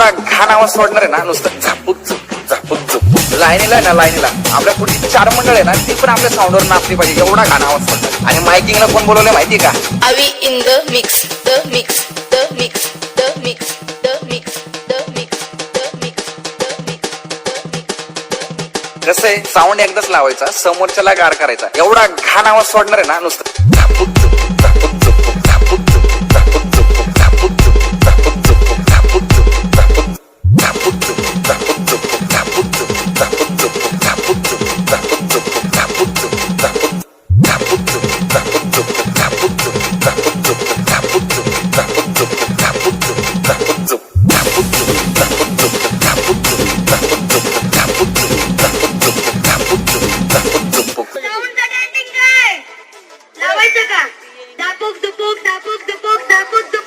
एवढा घाण आवाज सोडणार आहे ना, नुसतं झापूक झुपूक झापूक झुपूक. लाईनीला आहे ना, लाईनीला आपल्या पुढची 4 मंडळ आहे ना, ती पण आपल्या साऊंडवर नाचली पाहिजे, एवढा घाण आवाज सोडणार. आणि मायकिंगला कोण बोलवलंय माहिती का? Avi in the mix, the mix, the mix, the mix, the mix, the mix, the mix, the mix, the mix. कसं आहे, साऊंड एकदाच लावायचा, समोरच्याला गार करायचा. एवढा घाण आवाज सोडणार आहे ना, नुसतं झापूक झुपूक झापूक झुपूक झापूक झुपूक झापूक झुपूक झापूक झुपूक झापूक झुपूक झापूक झुपूक झापूक झापूक झुपूक झापूक झुपूक झापूक झुपूक झापूक झुपूक झापूक झुपूक झापूक झुपूक झापूक झुपूक झापूक झापूक झुपूक झापूक झुपूक झापूक झुपूक झापूक झुपूक झापूक झुपूक झापूक झुपूक झापूक झुपूक झापूक झुपूक झापूक झुपूक झापूक झुपूक झापूक झुपूक झापूक झुपूक झापूक झुपूक झापूक झुपूक झापूक झुपूक झापूक झुपूक झापूक झुपूक. साऊंडचं ट्रेंडिंग काय लावायचं का? झापूक झुपूक झापूक झुपूक झापूक झुपूक.